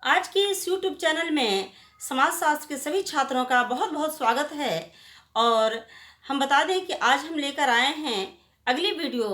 आज के इस YouTube चैनल में समाजशास्त्र के सभी छात्रों का बहुत बहुत स्वागत है। और हम बता दें कि आज हम लेकर आए हैं अगली वीडियो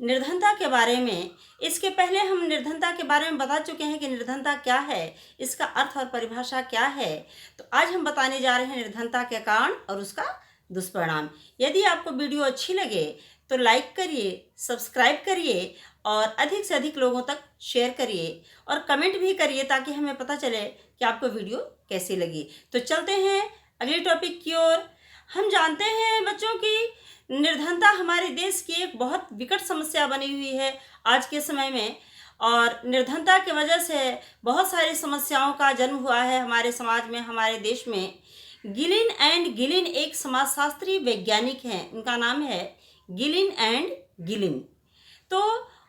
निर्धनता के बारे में। इसके पहले हम निर्धनता के बारे में बता चुके हैं कि निर्धनता क्या है, इसका अर्थ और परिभाषा क्या है। तो आज हम बताने जा रहे हैं निर्धनता के कारण और उसका दुष्परिणाम। यदि आपको वीडियो अच्छी लगे तो लाइक करिए, सब्सक्राइब करिए और अधिक से अधिक लोगों तक शेयर करिए और कमेंट भी करिए ताकि हमें पता चले कि आपको वीडियो कैसी लगी। तो चलते हैं अगले टॉपिक की ओर। हम जानते हैं बच्चों की निर्धनता हमारे देश की एक बहुत विकट समस्या बनी हुई है आज के समय में। और निर्धनता की वजह से बहुत सारी समस्याओं का जन्म हुआ है हमारे समाज में, हमारे देश में। गिलिन एंड गिलिन एक समाजशास्त्री वैज्ञानिक हैं, उनका नाम है गिलिन एंड गिलिन। तो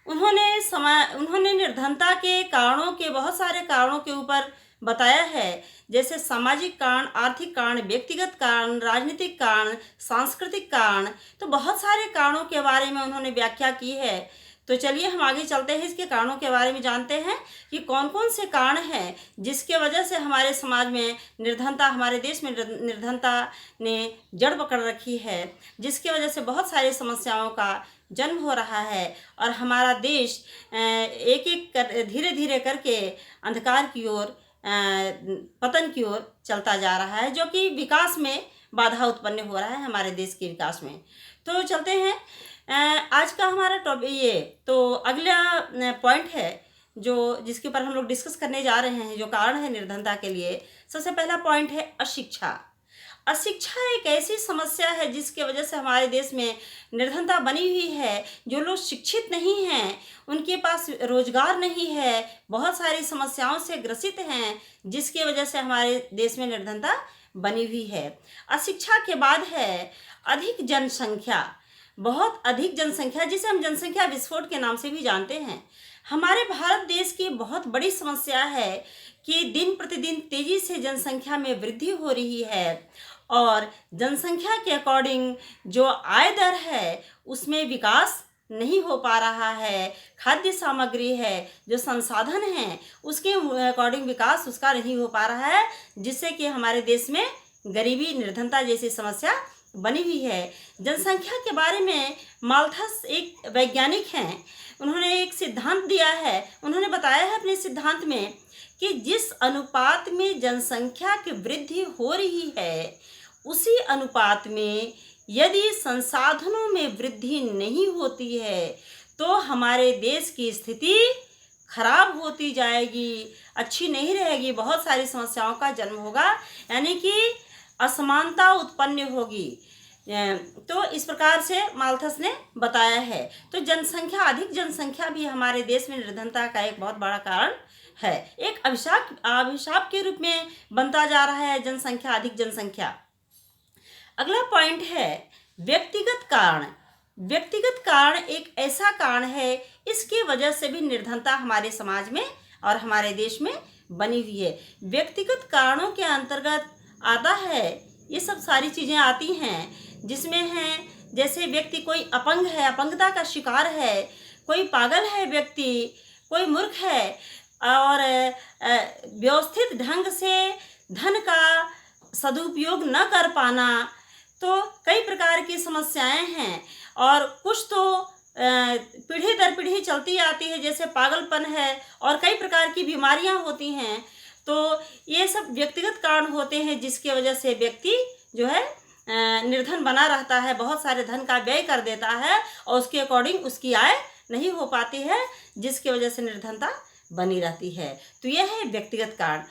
उन्होंने निर्धनता के कारणों के बहुत सारे कारणों के ऊपर बताया है, जैसे सामाजिक कारण, आर्थिक कारण, व्यक्तिगत कारण, राजनीतिक कारण, सांस्कृतिक कारण। तो बहुत सारे कारणों के बारे में उन्होंने व्याख्या की है। तो चलिए हम आगे चलते हैं, इसके कारणों के बारे में जानते हैं कि कौन कौन से कारण हैं जिसके वजह से हमारे समाज में निर्धनता, हमारे देश में निर्धनता ने जड़ पकड़ रखी है, जिसके वजह से बहुत सारी समस्याओं का जन्म हो रहा है और हमारा देश एक एक कर धीरे धीरे करके अंधकार की ओर, पतन की ओर चलता जा रहा है, जो कि विकास में बाधा उत्पन्न हो रहा है हमारे देश के विकास में। तो चलते हैं आज का हमारा टॉपिक। ये तो अगला पॉइंट है जिसके ऊपर हम लोग डिस्कस करने जा रहे हैं, जो कारण है निर्धनता के लिए। सबसे पहला पॉइंट है अशिक्षा। अशिक्षा एक ऐसी समस्या है जिसके वजह से हमारे देश में निर्धनता बनी हुई है। जो लोग शिक्षित नहीं हैं, उनके पास रोजगार नहीं है, बहुत सारी समस्याओं से ग्रसित हैं, जिसके वजह से हमारे देश में निर्धनता बनी हुई है। अशिक्षा के बाद है अधिक जनसंख्या, बहुत अधिक जनसंख्या, जिसे हम जनसंख्या विस्फोट के नाम से भी जानते हैं। हमारे भारत देश की बहुत बड़ी समस्या है कि दिन प्रतिदिन तेजी से जनसंख्या में वृद्धि हो रही है और जनसंख्या के अकॉर्डिंग जो आय दर है उसमें विकास नहीं हो पा रहा है। खाद्य सामग्री है, जो संसाधन हैं, उसके अकॉर्डिंग विकास उसका नहीं हो पा रहा है, जिससे कि हमारे देश में गरीबी, निर्धनता जैसी समस्या बनी हुई है। जनसंख्या के बारे में माल्थस एक वैज्ञानिक हैं, उन्होंने एक सिद्धांत दिया है। उन्होंने बताया है अपने सिद्धांत में कि जिस अनुपात में जनसंख्या की वृद्धि हो रही है, उसी अनुपात में यदि संसाधनों में वृद्धि नहीं होती है तो हमारे देश की स्थिति खराब होती जाएगी, अच्छी नहीं रहेगी, बहुत सारी समस्याओं का जन्म होगा, यानी कि असमानता उत्पन्न होगी। तो इस प्रकार से माल्थस ने बताया है। तो जनसंख्या, अधिक जनसंख्या भी हमारे देश में निर्धनता का एक बहुत बड़ा कारण है। एक अभिशाप के रूप में बनता जा रहा है जनसंख्या, अधिक जनसंख्या। अगला पॉइंट है व्यक्तिगत कारण। व्यक्तिगत कारण एक ऐसा कारण है, इसकी वजह से भी निर्धनता हमारे समाज में और हमारे देश में बनी हुई है। व्यक्तिगत कारणों के अंतर्गत आता है, ये सब सारी चीज़ें आती हैं, जिसमें हैं जैसे व्यक्ति कोई अपंग है, अपंगता का शिकार है, कोई पागल है व्यक्ति, कोई मूर्ख है और व्यवस्थित ढंग से धन का सदुपयोग न कर पाना। तो कई प्रकार की समस्याएं हैं और कुछ तो पीढ़ी दर पीढ़ी चलती आती है, जैसे पागलपन है और कई प्रकार की बीमारियां होती हैं। तो ये सब व्यक्तिगत कारण होते हैं, जिसके वजह से व्यक्ति जो है निर्धन बना रहता है, बहुत सारे धन का व्यय कर देता है और उसके अकॉर्डिंग उसकी आय नहीं हो पाती है, जिसकी वजह से निर्धनता बनी रहती है। तो यह है व्यक्तिगत कारण।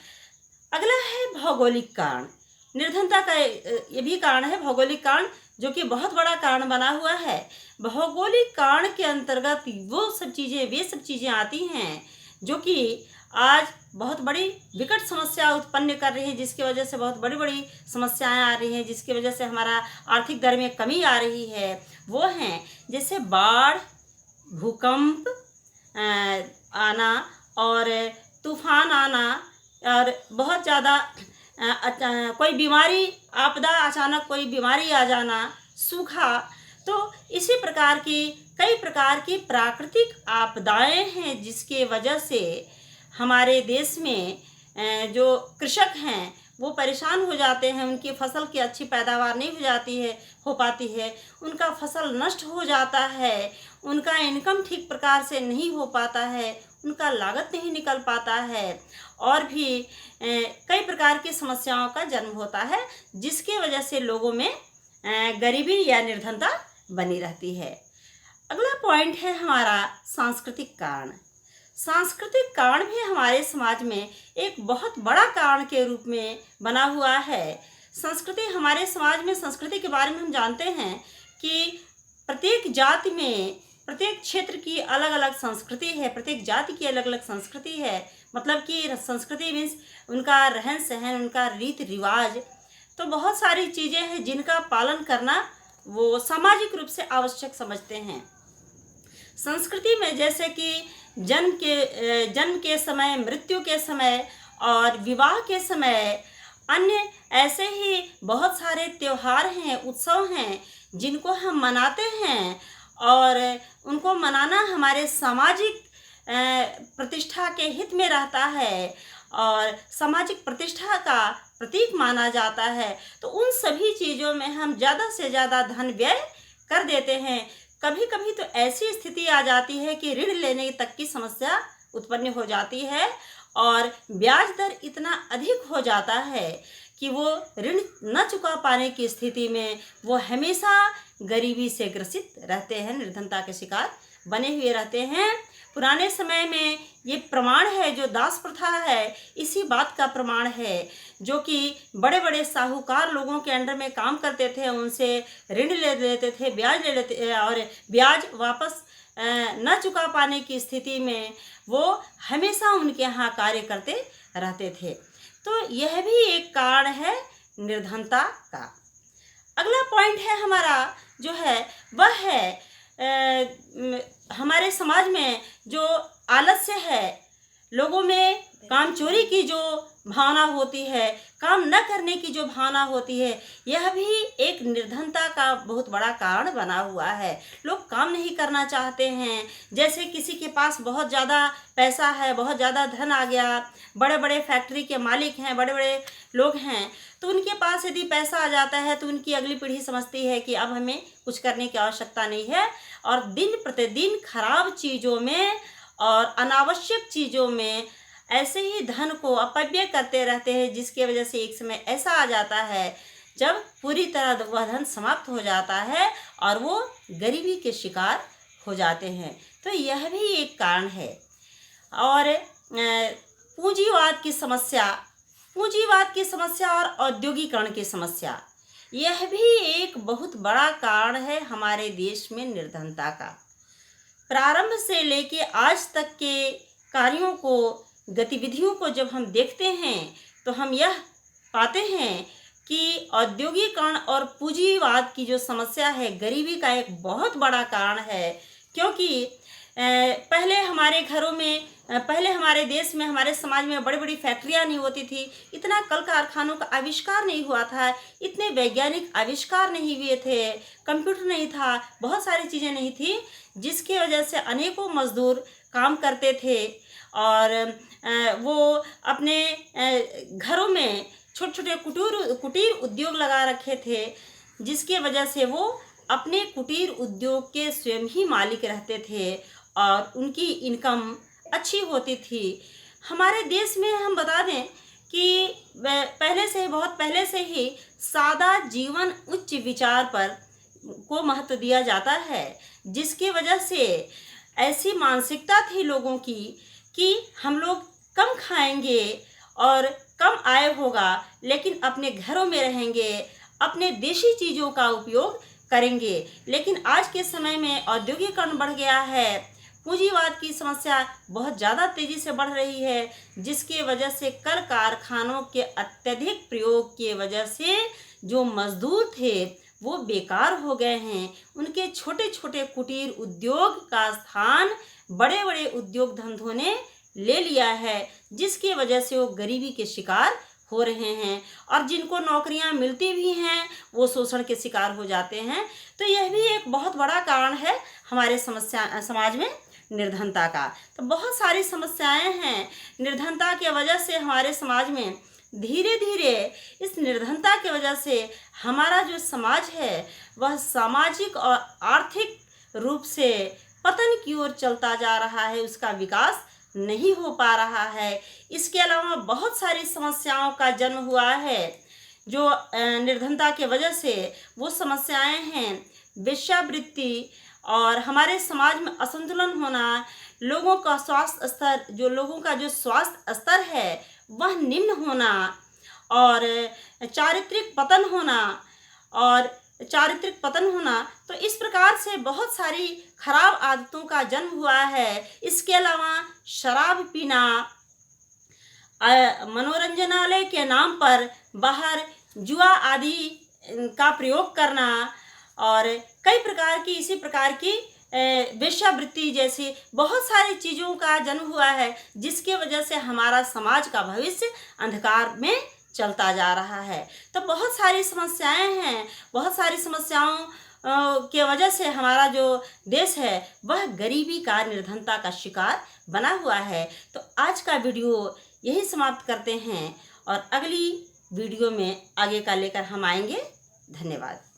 अगला है भौगोलिक कारण। निर्धनता का ये भी कारण है, भौगोलिक कारण, जो कि बहुत बड़ा कारण बना हुआ है। भौगोलिक कारण के अंतर्गत वे सब चीज़ें आती हैं जो कि आज बहुत बड़ी विकट समस्या उत्पन्न कर रही है, जिसकी वजह से बहुत बड़ी बड़ी समस्याएं आ रही हैं, जिसकी वजह से हमारा आर्थिक दर में कमी आ रही है। वो हैं जैसे बाढ़, भूकंप आना और तूफान आना और बहुत ज़्यादा कोई बीमारी, आपदा, अचानक कोई बीमारी आ जाना, सूखा। तो इसी प्रकार की कई प्रकार की प्राकृतिक आपदाएं हैं, जिसके वजह से हमारे देश में जो कृषक हैं वो परेशान हो जाते हैं, उनकी फसल की अच्छी पैदावार नहीं हो पाती है, उनका फसल नष्ट हो जाता है, उनका इनकम ठीक प्रकार से नहीं हो पाता है, उनका लागत नहीं निकल पाता है, और भी कई प्रकार की समस्याओं का जन्म होता है, जिसकी वजह से लोगों में गरीबी या निर्धनता बनी रहती है। अगला पॉइंट है हमारा सांस्कृतिक कारण। सांस्कृतिक कारण भी हमारे समाज में एक बहुत बड़ा कारण के रूप में बना हुआ है। संस्कृति हमारे समाज में, संस्कृति के बारे में हम जानते हैं कि प्रत्येक जाति में, प्रत्येक क्षेत्र की अलग अलग संस्कृति है, प्रत्येक जाति की अलग अलग संस्कृति है। मतलब कि संस्कृति मीन्स उनका रहन सहन, उनका रीति रिवाज, तो बहुत सारी चीज़ें हैं जिनका पालन करना वो सामाजिक रूप से आवश्यक समझते हैं। संस्कृति में जैसे कि जन्म के समय, मृत्यु के समय और विवाह के समय, अन्य ऐसे ही बहुत सारे त्योहार हैं, उत्सव हैं जिनको हम मनाते हैं, और उनको मनाना हमारे सामाजिक प्रतिष्ठा के हित में रहता है और सामाजिक प्रतिष्ठा का प्रतीक माना जाता है। तो उन सभी चीज़ों में हम ज़्यादा से ज़्यादा धन व्यय कर देते हैं। कभी कभी तो ऐसी स्थिति आ जाती है कि ऋण लेने तक की समस्या उत्पन्न हो जाती है और ब्याज दर इतना अधिक हो जाता है कि वो ऋण न चुका पाने की स्थिति में वो हमेशा गरीबी से ग्रसित रहते हैं, निर्धनता के शिकार बने हुए रहते हैं। पुराने समय में ये प्रमाण है, जो दास प्रथा है, इसी बात का प्रमाण है, जो कि बड़े बड़े साहूकार लोगों के अंडर में काम करते थे, उनसे ऋण ले लेते थे, ब्याज ले लेते, और ब्याज वापस न चुका पाने की स्थिति में वो हमेशा उनके यहाँ कार्य करते रहते थे। तो यह भी एक कारण है निर्धनता का। अगला पॉइंट है हमारा जो है वह है हमारे समाज में जो आलस्य है, लोगों में काम चोरी की जो भावना होती है, काम न करने की जो भावना होती है, यह भी एक निर्धनता का बहुत बड़ा कारण बना हुआ है। लोग काम नहीं करना चाहते हैं। जैसे किसी के पास बहुत ज़्यादा पैसा है, बहुत ज़्यादा धन आ गया, बड़े बड़े फैक्ट्री के मालिक हैं, बड़े बड़े लोग हैं, तो उनके पास यदि पैसा आ जाता है तो उनकी अगली पीढ़ी समझती है कि अब हमें कुछ करने की आवश्यकता नहीं है, और दिन प्रतिदिन खराब चीज़ों में और अनावश्यक चीज़ों में ऐसे ही धन को अपव्यय करते रहते हैं, जिसकी वजह से एक समय ऐसा आ जाता है जब पूरी तरह वह धन समाप्त हो जाता है और वो गरीबी के शिकार हो जाते हैं। तो यह भी एक कारण है। और पूंजीवाद की समस्या और औद्योगिकरण की समस्या, यह भी एक बहुत बड़ा कारण है हमारे देश में निर्धनता का। प्रारंभ से लेके आज तक के कार्यों को, गतिविधियों को जब हम देखते हैं तो हम यह पाते हैं कि औद्योगिकरण और पूंजीवाद की जो समस्या है, गरीबी का एक बहुत बड़ा कारण है। क्योंकि पहले हमारे घरों में, पहले हमारे देश में, हमारे समाज में बड़ी बड़ी फैक्ट्रियाँ नहीं होती थी, इतना कल कारखानों का आविष्कार नहीं हुआ था, इतने वैज्ञानिक आविष्कार नहीं हुए थे, कंप्यूटर नहीं था, बहुत सारी चीज़ें नहीं थी, जिसकी वजह से अनेकों मजदूर काम करते थे और वो अपने घरों में छोटे छोटे कुटीर उद्योग लगा रखे थे, जिसके वजह से वो अपने कुटीर उद्योग के स्वयं ही मालिक रहते थे और उनकी इनकम अच्छी होती थी। हमारे देश में हम बता दें कि बहुत पहले से ही सादा जीवन, उच्च विचार पर को महत्व दिया जाता है, जिसकी वजह से ऐसी मानसिकता थी लोगों की कि हम लोग कम खाएंगे और कम आय होगा, लेकिन अपने घरों में रहेंगे, अपने देशी चीज़ों का उपयोग करेंगे। लेकिन आज के समय में औद्योगिकरण बढ़ गया है, पूंजीवाद की समस्या बहुत ज़्यादा तेज़ी से बढ़ रही है, जिसकी वजह से कल कारखानों के अत्यधिक प्रयोग की वजह से जो मजदूर थे वो बेकार हो गए हैं। उनके छोटे छोटे कुटीर उद्योग का स्थान बड़े बड़े उद्योग धंधों ने ले लिया है, जिसकी वजह से वो गरीबी के शिकार हो रहे हैं और जिनको नौकरियां मिलती भी हैं वो शोषण के शिकार हो जाते हैं। तो यह भी एक बहुत बड़ा कारण है हमारे समाज में निर्धनता का। तो बहुत सारी समस्याएं हैं निर्धनता की वजह से हमारे समाज में। धीरे धीरे इस निर्धनता की वजह से हमारा जो समाज है वह सामाजिक और आर्थिक रूप से पतन की ओर चलता जा रहा है, उसका विकास नहीं हो पा रहा है। इसके अलावा बहुत सारी समस्याओं का जन्म हुआ है जो निर्धनता के वजह से। वो समस्याएं हैं वेश्यावृत्ति और हमारे समाज में असंतुलन होना, लोगों का स्वास्थ्य स्तर है वह निम्न होना, और चारित्रिक पतन होना। तो इस प्रकार से बहुत सारी खराब आदतों का जन्म हुआ है। इसके अलावा शराब पीना, मनोरंजनालय के नाम पर बाहर जुआ आदि का प्रयोग करना और कई प्रकार की इसी प्रकार की वेश्यावृत्ति जैसी बहुत सारी चीज़ों का जन्म हुआ है, जिसके वजह से हमारा समाज का भविष्य अंधकार में चलता जा रहा है। तो बहुत सारी समस्याएं हैं, बहुत सारी समस्याओं के वजह से हमारा जो देश है वह गरीबी का, निर्धनता का शिकार बना हुआ है। तो आज का वीडियो यही समाप्त करते हैं और अगली वीडियो में आगे का लेकर हम आएंगे। धन्यवाद।